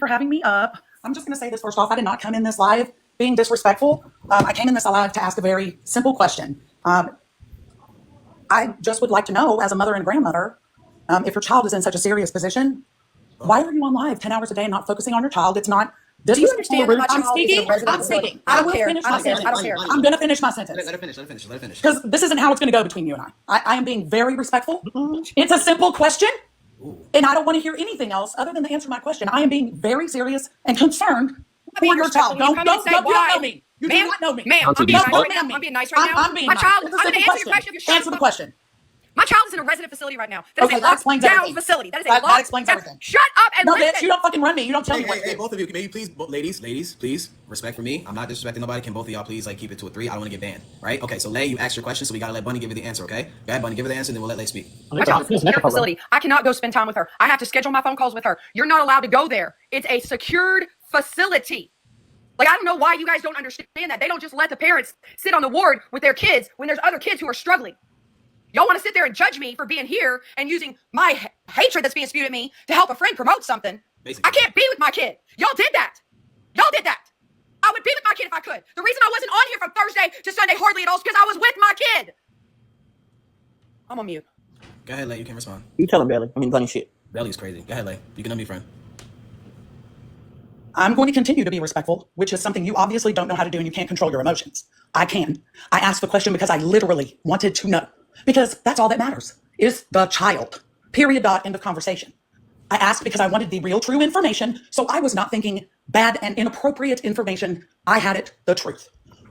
for having me up. I'm just going to say this first off. I did not come in this live being disrespectful. I came in this live to ask a very simple question. I just would like to know, as a mother and grandmother, if your child is in such a serious position, why are you on live 10 hours a day and not focusing on your child? It's not. Do you understand that my child I'm speaking. I'm speaking. I don't care. I don't care. I'm going to finish my sentence. Let her finish. Because this isn't how it's going to go between you and I. I am being very respectful. It's a simple question. And I don't want to hear anything else other than to answer my question. I am being very serious and concerned for your child. You don't know me. You do not know me. Ma'am, I'm being nice right now. My child, I'm going to answer your question. Answer the question. My child is in a resident facility right now. That is a locked-down facility. That explains everything. Shut up and listen. Bitch, you don't fucking run me. You don't tell me what to do. Hey, both of you, maybe please, ladies, please, respect for me. I'm not disrespecting nobody. Can both of y'all please keep it to a 3? I don't want to get banned, right? Okay, so Lay, you asked your question, so we gotta let Bunny give you the answer, okay? Go ahead, Bunny, give her the answer, and then we'll let Lay speak. My child is in a secure facility. I cannot go spend time with her. I have to schedule my phone calls with her. You're not allowed to go there. It's a secured facility. Like, I don't know why you guys don't understand that. They don't just let the parents sit on the ward with their kids when there's other kids who are struggling. Y'all want to sit there and judge me for being here and using my hatred that's being spewed at me to help a friend promote something. Basically. I can't be with my kid. Y'all did that. I would be with my kid if I could. The reason I wasn't on here from Thursday to Sunday hardly at all is because I was with my kid. I'm on mute. Go ahead, Lay. You can respond. You tell him, Belly. I mean, Bunny shit. Belly's crazy. Go ahead, Lay. You can unmute, friend. I'm going to continue to be respectful, which is something you obviously don't know how to do and you can't control your emotions. I can. I asked the question because I literally wanted to know. Because that's all that matters, is the child. Period, dot, end of conversation. I asked because I wanted the real, true information, so I was not thinking bad and inappropriate information. I had it, the truth.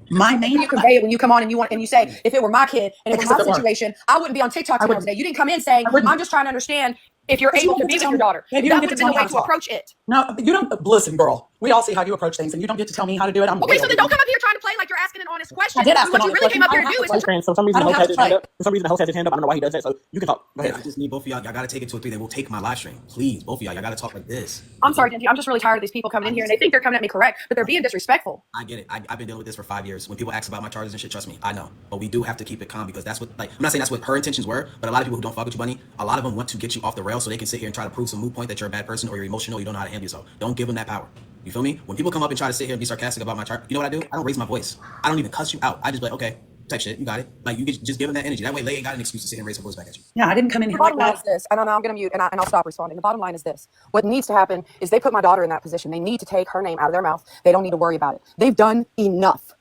My main... You convey it when you come on and you say, if it were my kid and it was my situation, I wouldn't be on TikTok today. You didn't come in saying, I'm just trying to understand if you're able to be with your daughter. That would have been the way to approach it. No, you don't... Listen, girl. We all see how you approach things, and you don't get to tell me how to do it. Okay, so then don't come up here trying to play like you're asking an honest question. I did ask what you really came up here to do is... For some reason, the host has his hand up. For some reason, the host has his hand up. I don't know why he does that, so you can talk. Go ahead. I just need both of y'all. Y'all got to take it to a 3. They will take my live stream. Please, both of y'all. Y'all got to talk like this. I'm sorry, Dinty. I'm just really tired of these people coming in here, and they think they're coming at me correct, but they're being disrespectful. I get it. I've been dealing with this for 5 years. When people ask about my charges and shit, trust me, I know. But we do have to keep it calm because that's what, I'm not saying that's what her intentions were, but a lot of people who don't fuck with you, Bunny, a lot of them want to get you off the rail so they can sit here and try to prove some moot point that you're a bad person or you're emotional, you don't know how to handle yourself. Don't give them that power. You feel me? When people come up and try to sit here and be sarcastic about my chart, you know what I do? I don't raise my voice. I don't even cuss you out. I just be like, okay, type shit, you got it. Like, you just give them that energy. That way, they ain't got an excuse to sit here and raise her voice back at you. Yeah, I didn't come in here like that. The bottom line is this, and I'm going to mute, and I'll stop responding. The bottom line is this. What needs to happen is they put my daughter in that position. They need to take her name out of their mouth. They don't need to worry about it. They've done enough.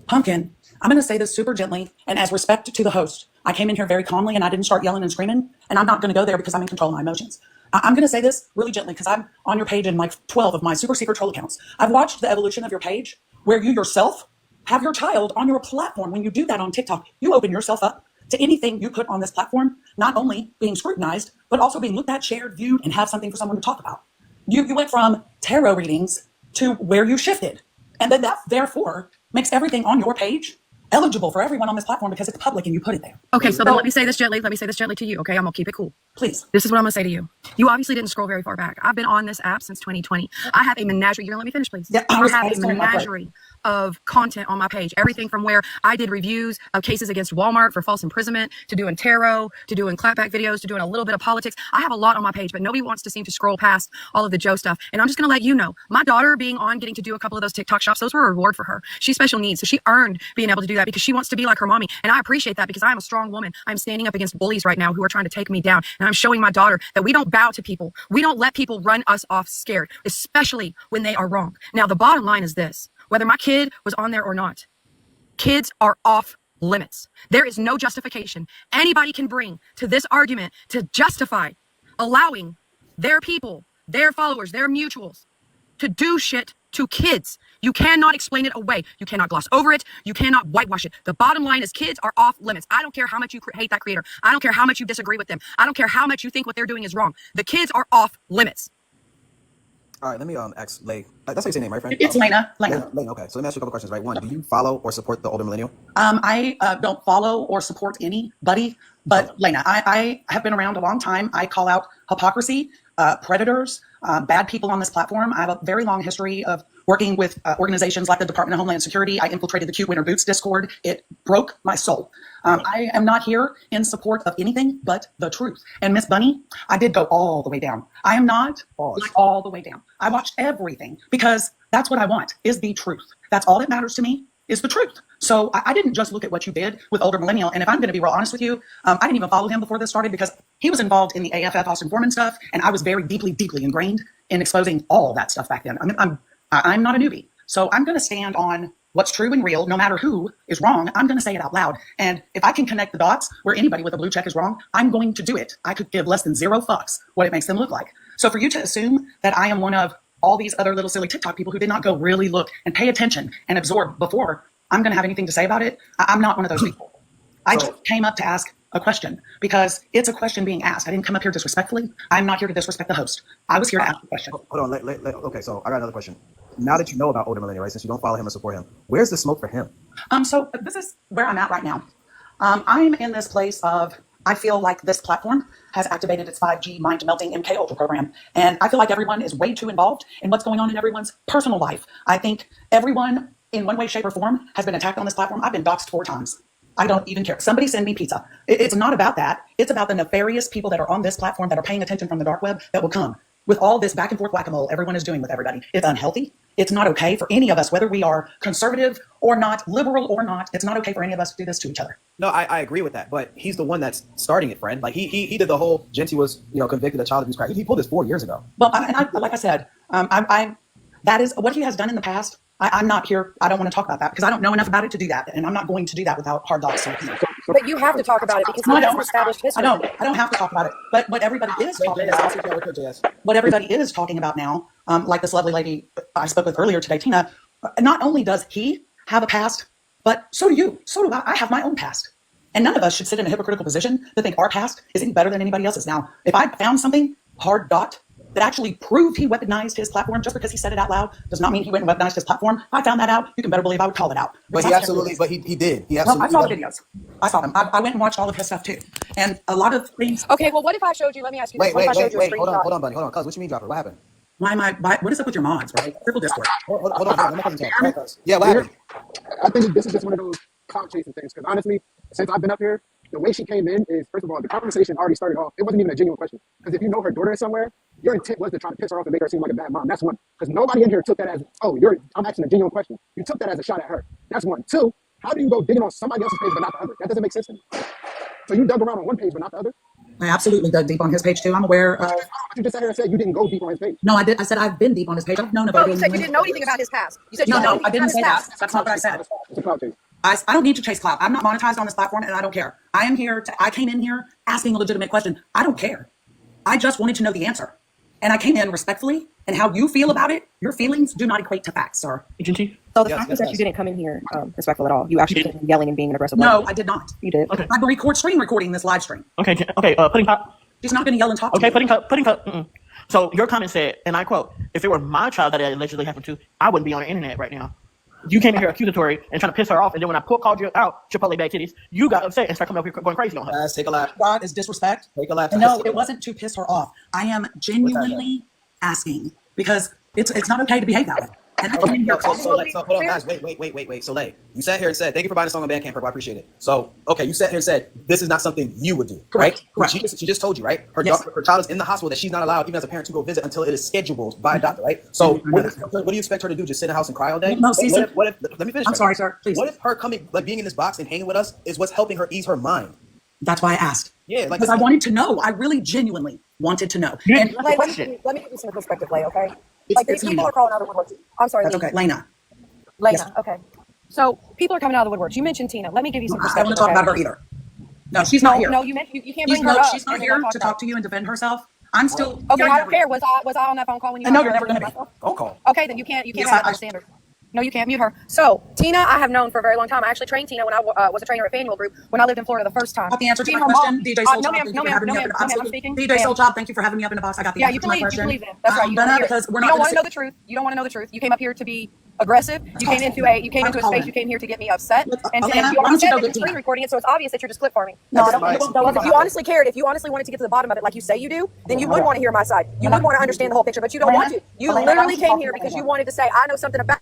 Pumpkin, I'm going to say this super gently and as respect to the host. I came in here very calmly and I didn't start yelling and screaming, and I'm not going to go there because I'm in control of my emotions. I'm going to say this really gently because I'm on your page in like 12 of my super secret troll accounts. I've watched the evolution of your page where you yourself have your child on your platform. When you do that on TikTok, you open yourself up to anything you put on this platform, not only being scrutinized, but also being looked at, shared, viewed, and have something for someone to talk about. You went from tarot readings to where you shifted. And then that therefore makes everything on your page eligible for everyone on this platform because it's public and you put it there. Okay, so then let me say this gently. Let me say this gently to you, okay? I'm going to keep it cool. Please. This is what I'm going to say to you. You obviously didn't scroll very far back. I've been on this app since 2020. I have a menagerie. You're going to let me finish, please? Yeah, I have a menagerie of content on my page. Everything from where I did reviews of cases against Walmart for false imprisonment, to doing tarot, to doing clapback videos, to doing a little bit of politics. I have a lot on my page, but nobody wants to seem to scroll past all of the Joe stuff. And I'm just going to let you know, my daughter being on, getting to do a couple of those TikTok shops, those were a reward for her. She's special needs, so she earned being able to do that because she wants to be like her mommy. And I appreciate that because I am a strong woman. I'm standing up against bullies right now who are trying to take me down. And I'm showing my daughter that we don't bow to people. We don't let people run us off scared, especially when they are wrong. Now, the bottom line is this. Whether my kid was on there or not, kids are off limits. There is no justification anybody can bring to this argument to justify allowing their people, their followers, their mutuals to do shit to kids. You cannot explain it away. You cannot gloss over it. You cannot whitewash it. The bottom line is kids are off limits. I don't care how much you hate that creator. I don't care how much you disagree with them. I don't care how much you think what they're doing is wrong. The kids are off limits. All right, let me ask Lay. That's how you say your name, right, friend? It's Leighna. Leighna, okay. So let me ask you a couple questions, right? One, do you follow or support the older millennial? I don't follow or support anybody But Leighna, I have been around a long time. I call out hypocrisy, predators, bad people on this platform. I have a very long history of working with organizations like the Department of Homeland Security. I infiltrated the Cute Winter Boots Discord. It broke my soul. I am not here in support of anything but the truth. And Miss Bunny, I did go all the way down. I am not like all the way down. I watched everything because that's what I want, is the truth. That's all that matters to me, is the truth. So I didn't just look at what you did with Older Millennial. And if I'm going to be real honest with you, I didn't even follow him before this started because he was involved in the AFF Austin Foreman stuff. And I was very deeply, deeply ingrained in exposing all that stuff back then. I'm not a newbie. So I'm going to stand on what's true and real, no matter who is wrong. I'm going to say it out loud. And if I can connect the dots where anybody with a blue check is wrong, I'm going to do it. I could give less than 0 fucks what it makes them look like. So for you to assume that I am one of all these other little silly TikTok people who did not go really look and pay attention and absorb before I'm going to have anything to say about it, I'm not one of those people. I just came up to ask a question because it's a question being asked. I didn't come up here disrespectfully. I'm not here to disrespect the host. I was here to ask a question. Hold on. Okay, so I got another question. Now that you know about Older Millennial, right, since you don't follow him or support him, where's the smoke for him? So this is where I'm at right now. I'm in this place of, I feel like this platform has activated its 5G mind melting MK Ultra program. And I feel like everyone is way too involved in what's going on in everyone's personal life. I think everyone in one way, shape, or form has been attacked on this platform. I've been doxxed 4 times. I don't even care. Somebody send me pizza. It's not about that. It's about the nefarious people that are on this platform that are paying attention from the dark web that will come with all this back and forth whack-a-mole everyone is doing with everybody. It's unhealthy. It's not okay for any of us, whether we are conservative or not, liberal or not. It's not okay for any of us to do this to each other. No, I agree with that, but he's the one that's starting it, friend. Like he did the whole Genty was convicted of child abuse crime. He pulled this 4 years ago. Well, like I said, that is what he has done in the past. I'm not here. I don't want to talk about that because I don't know enough about it to do that, and I'm not going to do that without hard docs. But you have to talk about it because No, I it's don't. established history. I don't have to talk about it. But what everybody is talking about, now, like this lovely lady I spoke with earlier today, Tina, not only does he have a past, but so do you. So do I. I have my own past. And none of us should sit in a hypocritical position to think our past is any better than anybody else's. Now, if I found something hard dot that actually proved he weaponized his platform, just because he said it out loud does not mean he went and weaponized his platform. If I found that out, you can better believe I would call it out. But he absolutely, but he did. He absolutely. I saw the videos. I saw them. I went and watched all of his stuff too. And a lot of things. Okay, well, what if I showed you? Let me ask you this. Wait. What if I showed you a Hold screenshot? on, buddy. Hold on, cuz. What you mean, dropper? What happened? What is up with your mods, right? Triple Discord. Hold on. Let me talk. Yeah, what happened? I think this is just one of those clout chasing things. Because honestly, since I've been up here, the way she came in is, first of all, the conversation already started off. It wasn't even a genuine question. Because if you know her daughter is somewhere, your intent was to try to piss her off and make her seem like a bad mom. That's one. Because nobody in here took that as, I'm asking a genuine question. You took that as a shot at her. That's one. 2, how do you go digging on somebody else's page but not the other? That doesn't make sense to me. So you dug around on one page but not the other? I absolutely dug deep on his page too. I'm aware of. You just sat here and said you didn't go deep on his page. No, I did. I said I've been deep on his page. I've known about No, it. you said you didn't know anything about his past. You said you didn't know anything I didn't about say his that. past. That's not what I said. It's a clout chase. I don't need to chase clout. I'm not monetized on this platform, and I don't care. I am here. I came in here asking a legitimate question. I don't care. I just wanted to know the answer, and I came in respectfully. And how you feel about it, your feelings do not equate to facts, sir. Agency? So the fact is that you didn't come in here respectful at all. You actually came in yelling and being an aggressive. No, I did not. You did. Okay. I'm recording this live stream. Okay. Pudding cup. She's not going to yell and talk to Okay, me. pudding cup. Mm-mm. So your comment said, and I quote, "If it were my child that it allegedly happened to, I wouldn't be on the internet right now." You came in here accusatory and trying to piss her off, and then when I called you out, Chipotle bag titties, you got upset and started coming up here going crazy on her. Guys, take a lap. God is disrespect. Take a lap. No, it wasn't to piss her off. I am genuinely asking because it's not okay to behave that way. And I came in here. So hold on, guys. Wait. So, Lay, you sat here and said, thank you for buying the song on Bandcamp, Purple. I appreciate it. So, okay, you sat here and said, this is not something you would do, right? Correct. She just told you, right? Her Yes. her child is in the hospital that she's not allowed, even as a parent, to go visit until it is scheduled by a doctor, right? So, what do you expect her to do? Just sit in the house and cry all day? No, see, what if let me finish. I'm sorry, sir. Please. What if her coming, like being in this box and hanging with us, is what's helping her ease her mind? That's why I asked. Yeah, like because I wanted to know. I really genuinely wanted to know. You And didn't- Lay, question. let me give you some perspective, Lay, okay? It's- Like, it's people me. are calling out of the woodwork. I'm sorry, that's Lee. okay. Leighna. Leighna, Yes. okay. So people are coming out of the woodwork. You mentioned Tina. Let me give you some I perspective. don't want to talk okay? about her either. No, she's not here. No, you can't bring her up. She's not and here not to talk to you and defend herself. I'm still. Okay, I don't care. Was I on that phone call when you? I know were you're never talking gonna be. about myself? phone call. Okay, then you can't Yes, have I- that standard. No, you can't mute her. So Tina, I have known for a very long time. I actually trained Tina when I was a trainer at Faneuil Group when I lived in Florida the first time. Got the answer to Tina, my her question. mom- DJ no, Soul Job, ma'am, thank you no, for ma'am, having no, me up ma'am, in no, ma'am, I'm absolutely. speaking. DJ Soul Ma'am. Job, thank you for having me up in the box. I got the Yeah, answer you to can my leave. You question. can leave then. That's right. You don't I'm want done to hear it. because we're You not don't gonna want to know sit- the truth. You don't want to know the truth. You came up here to be aggressive. You came into a Colin. space. You came here to get me upset. Look, And Leighna, you why already don't you said go that get you're screen Tina? recording it, so it's obvious that you're just clip farming. No, That's I don't. fine. So if you honestly cared, if you honestly wanted to get to the bottom of it, like you say you do, then you would want to hear my side. You would want to understand the whole picture, but you don't want to. You Leighna, literally came here because you wanted to say, I know something about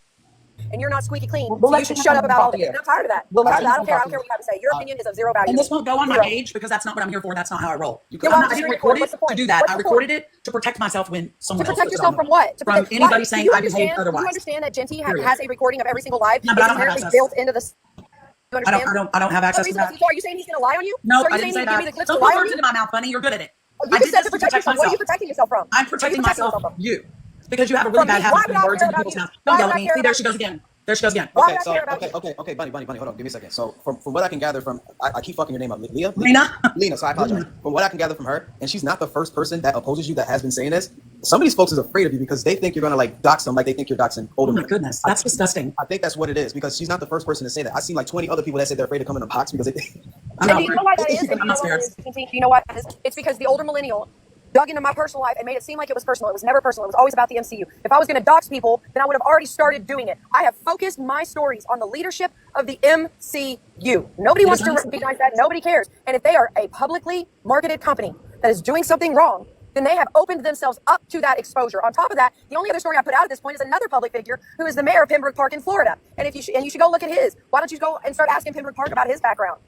and you're not squeaky clean, We'll so let you should you shut up about all of talk it. to And you. I'm tired of that. We'll let I you don't care. I talk don't care to what you have to say. Your opinion is of zero value. And this won't go on my Zero. page because that's not what I'm here for. That's not how I roll. Then I why would didn't you record record? What's it the point? to do that. What's I the recorded point? it to protect myself when someone To else protect puts it yourself on from there. what? To From protect anybody what? saying Do you I behaved understand? Do otherwise. you understand that Genty Period. has a recording of every single live? No, but I It's don't have inherently access. built into this. You understand? I don't have access to that. So are you saying he's going to lie on you? No, So are I you didn't saying say he'd give me the that. clips Don't to put lie on words you? into my mouth, Phunny. You're good at it. You I just did said this to protect yourself. What are you myself. protecting yourself from? I'm What are you protecting protecting myself. yourself from? You. Because you have a really From bad me. habit Why of would putting I words care into about people's you? mouth. Why Don't yell would at I me. care See, there about she you? goes again. There she goes again. Why Okay, would I so care about you? okay, Bunny, hold on, give me a second. So from what I can gather from, I keep fucking your name up, Leah, Leighna. Leighna. So I apologize. From what I can gather from her, and she's not the first person that opposes you that has been saying this. Some of these folks is afraid of you because they think you're gonna like dox them, like they think you're doxing older Oh my women. goodness, that's disgusting. I think that's what it is because she's not the first person to say that. I've seen like 20 other people that say they're afraid to come in the box because they think. I'm And not do you know worried. why that is? And do I'm you know not what scared. it is? Do you know why that is? It's because the older millennial dug into my personal life and made it seem like it was personal. It was never personal. It was always about the MCU. If I was going to dox people, then I would have already started doing it. I have focused my stories on the leadership of the MCU. Nobody wants to recognize that. Nobody cares. And if they are a publicly marketed company that is doing something wrong, then they have opened themselves up to that exposure. On top of that, the only other story I put out at this point is another public figure who is the mayor of Pembroke Park in Florida. And if you should go look at his. Why don't you go and start asking Pembroke Park about his background?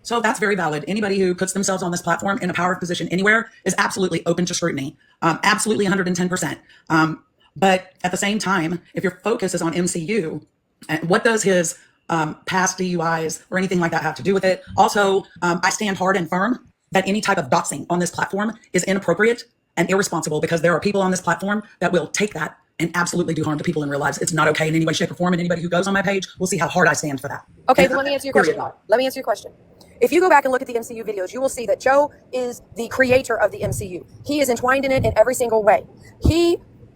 So that's very valid. Anybody who puts themselves on this platform in a power position anywhere is absolutely open to scrutiny. Absolutely 110%. But at the same time, if your focus is on MCU, what does his past DUIs or anything like that have to do with it? Also, I stand hard and firm that any type of doxing on this platform is inappropriate and irresponsible because there are people on this platform that will take that and absolutely do harm to people in real lives. It's not okay in any way, shape, or form. And anybody who goes on my page will see how hard I stand for that. Okay, then let me answer your question. Let me answer your question. If you go back and look at the MCU videos, you will see that Joe is the creator of the MCU. He is entwined in it in every single way.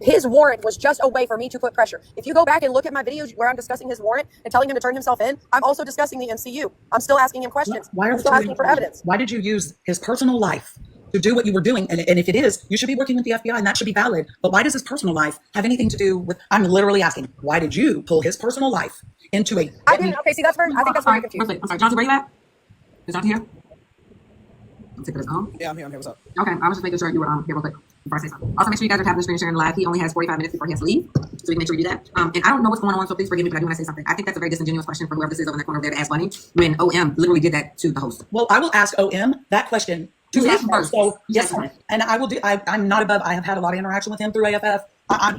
His warrant was just a way for me to put pressure. If you go back and look at my videos where I'm discussing his warrant and telling him to turn himself in, I'm also discussing the MCU. I'm still asking him questions. I'm still asking for evidence. Why did you use his personal life to do what you were doing? And if it is, you should be working with the FBI and that should be valid. But why does his personal life have anything to do with, I'm literally asking, why did you pull his personal life into a... I didn't. Okay, see, I think that's where you're confused. I'm sorry, Johnson, where you at? Is Johnson here? I'm taking this home. Yeah, I'm here. What's up? Okay, I was just making sure you were here real quick before I say something. Also, make sure you guys are tapping the screen sharing live. He only has 45 minutes before he has to leave, so we can make sure we do that. And I don't know what's going on, so please forgive me, but I do want to say something. I think that's a very disingenuous question for whoever this is over in the corner over there to ask Bunny when OM literally did that to the host. Well, I will ask OM that question to You his asked him first. So yes, You asked him. and I will do. I'm not above. I have had a lot of interaction with him through AFF.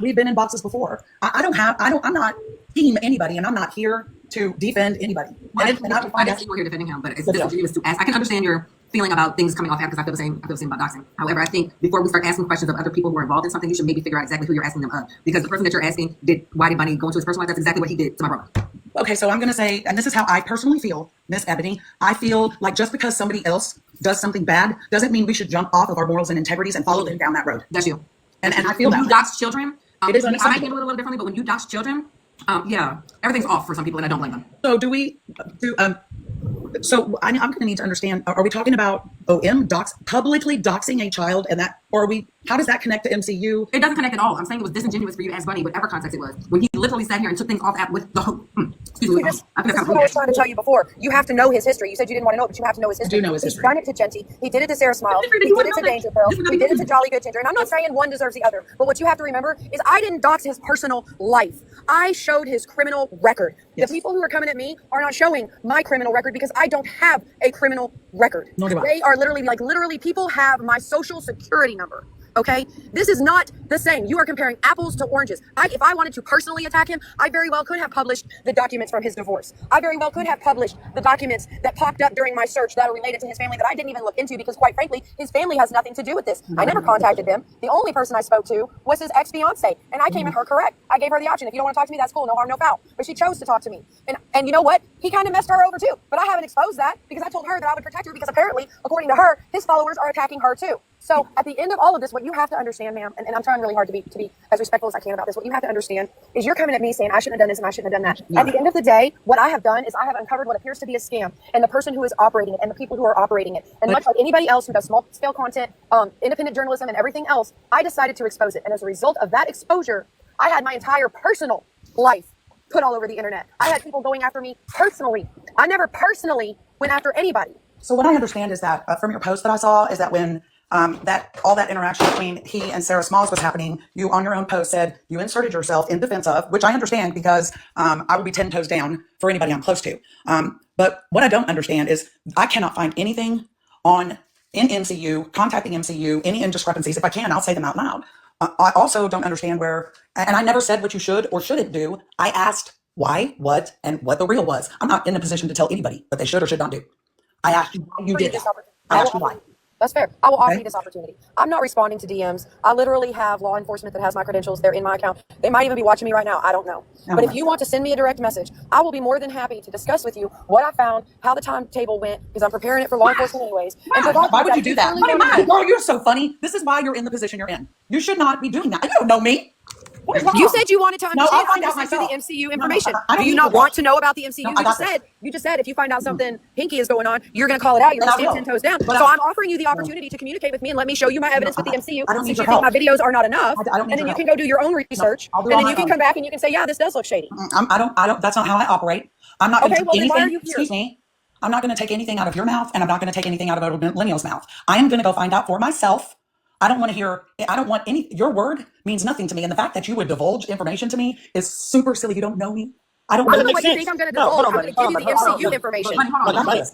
We've been in boxes before. I'm not team anybody, and I'm not here to defend anybody. Well, And I will I find didn't out. think we're here defending him, but it's disingenuous to ask. I can understand your feeling about things coming off air because I feel the same about doxing. However, I think before we start asking questions of other people who are involved in something, you should maybe figure out exactly who you're asking them of. Because the person that you're asking why did Bunny go into his personal life? That's exactly what he did to my brother. Okay, so I'm going to say, and this is how I personally feel, Miss Ebony. I feel like just because somebody else does something bad doesn't mean we should jump off of our morals and integrities and follow them down that road. That's you. And I feel when that you way. dox children, It is I might unacceptable. handle it a little differently, but when you dox children, yeah, everything's off for some people, and I don't blame them. So do we do? So I'm going to need to understand. Are we talking about OM publicly doxing a child, and that, or are we? How does that connect to MCU? It doesn't connect at all. I'm saying it was disingenuous for you to ask Bunny, whatever context it was, when he literally sat here and took things off at with the excuse me. This is what I was trying to tell you before. You have to know his history. You said you didn't want to know it, but you have to know his history. I do know his history. He's done it to Genty. He did it to Sarah Smile. He did it to Danger Pearl. He did it to Jolly Good Ginger. And I'm not saying one deserves the other, but what you have to remember is I didn't dox his personal life. I showed his criminal record. Yes. The people who are coming at me are not showing my criminal record because I don't have a criminal record. Nor do I. They are literally people have my social security number. Okay, this is not the same. You are comparing apples to oranges. If I wanted to personally attack him, I very well could have published the documents from his divorce. I very well could have published the documents that popped up during my search that are related to his family that I didn't even look into because, quite frankly, his family has nothing to do with this. I never contacted them. The only person I spoke to was his ex-fiance, and I came at her correct. I gave her the option. If you don't want to talk to me, that's cool. No harm, no foul. But she chose to talk to me. And you know what? He kind of messed her over too. But I haven't exposed that because I told her that I would protect her because apparently, according to her, his followers are attacking her too. So at the end of all of this, what you have to understand, ma'am, and I'm trying really hard to be as respectful as I can about this, what you have to understand is you're coming at me saying I shouldn't have done this and I shouldn't have done that. Yeah. At the end of the day, what I have done is I have uncovered what appears to be a scam and the person who is operating it and the people who are operating it. And much like anybody else who does small scale content, independent journalism and everything else, I decided to expose it. And as a result of that exposure, I had my entire personal life put all over the internet. I had people going after me personally. I never personally went after anybody. So what I understand is that from your post that I saw is that when all that interaction between he and Sarah Smalls was happening, you on your own post said you inserted yourself in defense of, which I understand because I would be 10 toes down for anybody I'm close to. But what I don't understand is I cannot find anything in MCU, contacting MCU, any indiscrepancies. If I can, I'll say them out loud. I also don't understand where, and I never said what you should or shouldn't do. I asked why, what, and what the real was. I'm not in a position to tell anybody what they should or should not do. I asked you why you did that. I asked you why. That's fair. I will offer Okay. you this opportunity. I'm not responding to DMs. I literally have law enforcement that has my credentials. They're in my account. They might even be watching me right now. I don't know. But if you want to send me a direct message, I will be more than happy to discuss with you what I found, how the timetable went, because I'm preparing it for law enforcement anyways. And Why would you do that? Girl, you're so funny. This is why you're in the position you're in. You should not be doing that. You don't know me. What is wrong? You said you wanted to No, I'll understand find how out to send myself. the MCU No, information. I don't Do you need not to want know. to know about the MCU? No, I got You just said if you find out something hinky is going on, you're going to call it out. You're And going I to stand will. 10 toes down. But So I'm offering you the opportunity to communicate with me and let me show you my evidence with the MCU. I don't need Since your you think my help. videos are not enough, I don't need and then your you can help. go do your own research, I'll do and all then my you can own. come back and you can say, yeah, this does look shady. I don't, that's not how I operate. I'm not going to Okay, well, take then why are anything, you here? excuse me. I'm not going to take anything out of your mouth, and I'm not going to take anything out of Millennial's mouth. I am going to go find out for myself. I don't want to hear, I don't want your word means nothing to me. And the fact that you would divulge information to me is super silly. You don't know me. I don't I know. don't know Makes what you sense. think I'm going to No, hold divulge. on, I'm going to buddy. give you the MCU information.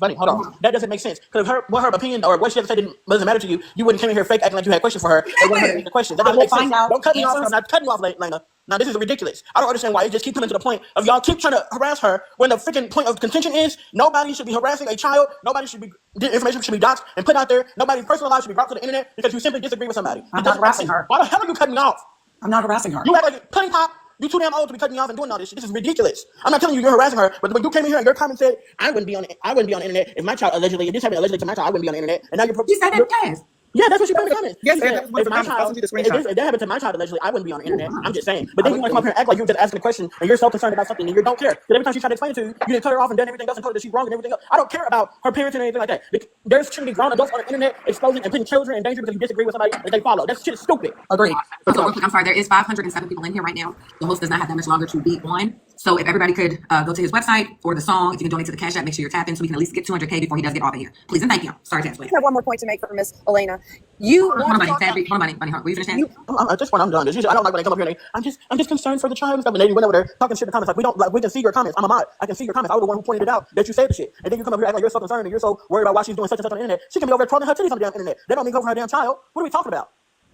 Bunny, hold on. That doesn't make sense. Because what her opinion or what she had to say doesn't matter to you. You wouldn't come in here fake acting like you had questions for her and want her to answer questions. That I doesn't will make sense. find out Don't cut me off. answers. I'm not cutting you off, Leighna. Now this is ridiculous. I don't understand why you just keep coming to the point of y'all keep trying to harass her when the freaking point of contention is nobody should be harassing a child. Nobody should be information should be doxed and put out there. Nobody's personal life should be brought to the internet because you simply disagree with somebody. I'm not harassing her. Why the hell are you cutting me off? I'm not harassing her. You act like Putty Pop. You too damn old to be cutting me off and doing all this shit. This is ridiculous. I'm not telling you you're harassing her, but when you came in here and your comment said I wouldn't be on the internet if my child allegedly, if this happened allegedly to my child, I wouldn't be on the internet. And now you're You said that in class. yeah, that's what she put in the comments. Yes, She said, and that's if my I'll child, send you the screenshot. if that happened to my child allegedly, I wouldn't be on the internet. I'm just saying. But then you want to come up here and act like you're just asking a question and you're so concerned about something and you don't care. Because every time she tried to explain it to you, you didn't cut her off and done everything else and told her that she's wrong and everything else. I don't care about her parenting or anything like that. There's shouldn't be grown adults on the internet exposing and putting children in danger because you disagree with somebody that they follow. That shit is stupid. Agreed. So real quick, I'm sorry, there is 507 people in here right now. The host does not have that much longer to be on. So if everybody could go to his website for the song, if you can donate to the Cash App, make sure you're tapping so we can at least get 200K before he does get off of here. Please and thank you. Sorry, Taz, please. I have one more point to make for Miss Leighna. You Hold want on, to buddy. talk Hold on, buddy. Will you finish that? At this point, I'm done. I don't like when they come up here and I'm just concerned for the child and stuff. And they went over there talking shit in the comments like we can see your comments. I'm a mod. I can see your comments. I was the one who pointed it out that you said the shit. And then you come up here acting like you're so concerned and you're so worried about why she's doing such and such on the internet. She can be over there trolling her titties on the damn internet. They don't mean go for her damn child. What are we talking about?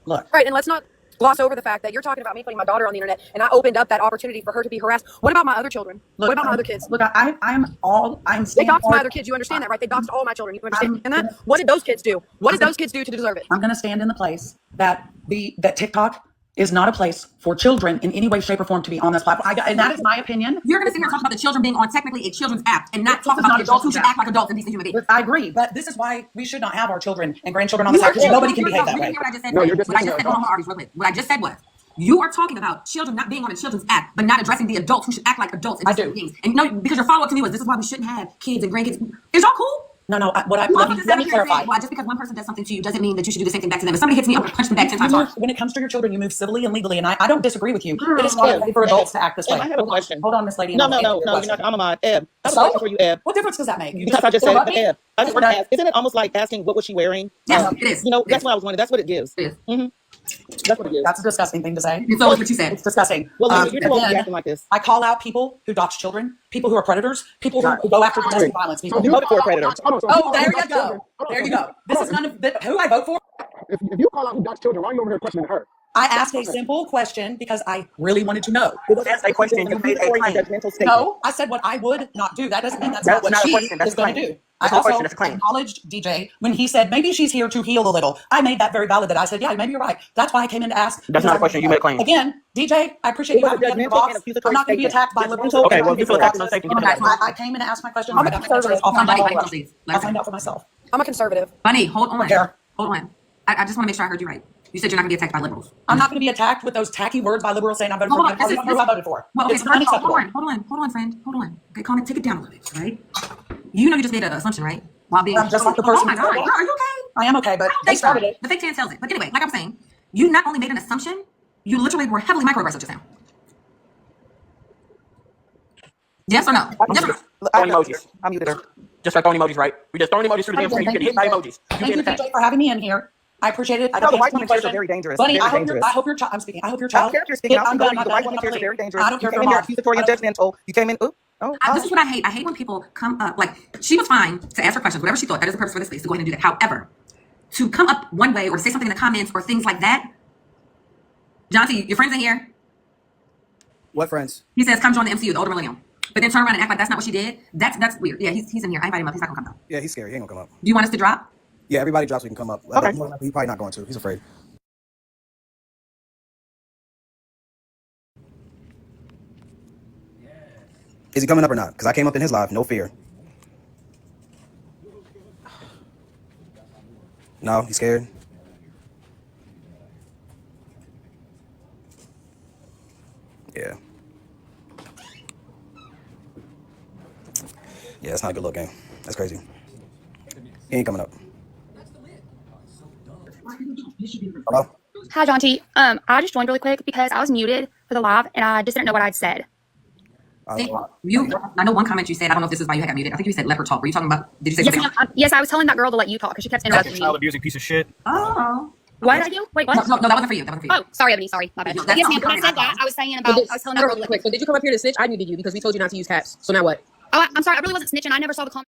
Look, Right, and let's not gloss over the fact that you're talking about me putting my daughter on the internet, and I opened up that opportunity for her to be harassed. What about my other children? What about my other kids? Look, I'm They standing doxed my for- other kids. You understand that, right? They doxed all my children. You understand I'm that? gonna- What did those kids do? What did those kids do to deserve it? I'm going to stand in the place that that TikTok is not a place for children in any way, shape, or form to be on this platform. And that is my opinion. You're going to sit here and talk about the children being on technically a children's app and not talk about the adults who should act like adults and decent human beings. I agree, but this is why we should not have our children and grandchildren on this app because nobody can behave that way. What I just said, No, you're what I just said, hold on, Arby's, real quick. What I just said was, you are talking about children not being on a children's app, but not addressing the adults who should act like adults and I decent do. beings. And no, because your follow-up to me was, this is why we shouldn't have kids and grandkids. Is y'all cool? No, You let also me, just let said me here clarify. saying, well, just because one person does something to you doesn't mean that you should do the same thing back to them. If somebody hits me, I'm going to punch them back 10 times harder. When it comes to your children, you move civilly and legally, and I don't disagree with you. It is not okay for adults to act this way. I have a question. Hold on, Miss Lady. No, and I'll answer your you're question. not. I'm a mod. Eb, I have a So? question for you, Eb. What difference does that make? You Because I just said it, interrupt but me? Eb, I just We're want to done. ask, isn't it almost like asking what was she wearing? Yes, it is. You know, It that's is. what I was wondering. That's what it gives. It is. That's what it gives. That's a disgusting thing to say. It's always what you said. It's disgusting. Well, you're too old to be again, acting like this. I call out people who dox children, people who are predators, people who go after domestic violence people. You voted for a predator. Oh, there you go. There you go. This is none of who I vote for. If you call out who docs children, why are you over here questioning her? I asked a simple question because I really wanted to know. That's a question. You made a claim. Judgmental statement. No, I said what I would not do. That doesn't mean that's not That's what not a she question, that's is a going to claim. do. I That's not a also question, that's a claim. acknowledged DJ when he said maybe she's here to heal a little. I made that very valid that I said, yeah, maybe you're right. That's why I came in to ask. That's not a question, you made a claim. Again, DJ, I appreciate It you was a having me in your judgmental and box. accusatory I'm not going to be statement. attacked by liberals. Judgmental Okay, well, if you feel attacked on the safety, you can Okay. I came in to ask my question. I'm a I'll conservative. find out for Please. I'll find out for myself. I'm a conservative. Bunny, hold on. Here. Hold on. I just want to make sure I heard you right. You said you're not going to be attacked by liberals. I'm not going to be attacked with those tacky words by liberals saying I voted for Hold you. on, I don't know who I voted for. Well, okay, It's so first of all, unacceptable. hold on, friend. Hold on. Okay, calm it, take it down a little bit, right? You know you just made an assumption, right? While being I'm just like the person Oh my who God, said that. are you okay? I am okay, but they Thanks, started it. The fake tan tells it. But anyway, like I'm saying, you not only made an assumption, you literally were heavily microaggressive just now. Yes or no? Yes or no? Throwing emojis. I muted her. Just start throwing emojis, right? We just throwing emojis through the damn screen. You get hit by emojis. Thank you, DJ, for having me in here. I appreciate it. I know the white woman chairs are very dangerous. Bunny, Very I hope dangerous. I hope your child. I'm speaking. I hope your I don't child. care if you're speaking. I'm The done. white woman chairs are very dangerous. I don't care You if came you're in here not. accusatory and judgmental. You came in. This is what I hate. I hate when people come up, like, she was fine to ask her questions, whatever she thought. That is the purpose for this space, to go ahead and do that. However, to come up one way or to say something in the comments or things like that, John T, your friends in here? What friends? He says, come join the MCU, the older millennium. But then turn around and act like that's not what she did. That's weird. Yeah, he's in here. I invited him up. He's not going to come though. Yeah, he's scary. He ain't gonna come up. Do you want us to drop? Yeah, everybody drops. We can come up. Okay. He's probably not going to. He's afraid. Is he coming up or not? Because I came up in his live, no fear. No, he's scared. Yeah. Yeah, that's not a good look, gang. That's crazy. He ain't coming up. Hello? Hi, John T. I just joined really quick because I was muted for the live and I just didn't know what I'd said. I know one comment you said, I don't know if this is why you had muted. I think you said let her talk. Were you talking about, did you say Yes, something? ma'am. Yes, I was telling that girl to let you talk because she kept interrupting me. Child abusing piece of shit. Oh. What did I do? Wait, what? No, that wasn't for you. That wasn't for you. Oh, sorry, Ebony. Sorry, my bad. No, that's Yes, not ma'am. When I fine. said that, I was saying about, I was telling that girl to let quick. So did you come up here to snitch? I muted you because we told you not to use caps. So now what? Oh, I'm sorry. I really wasn't snitching. I never saw the comment.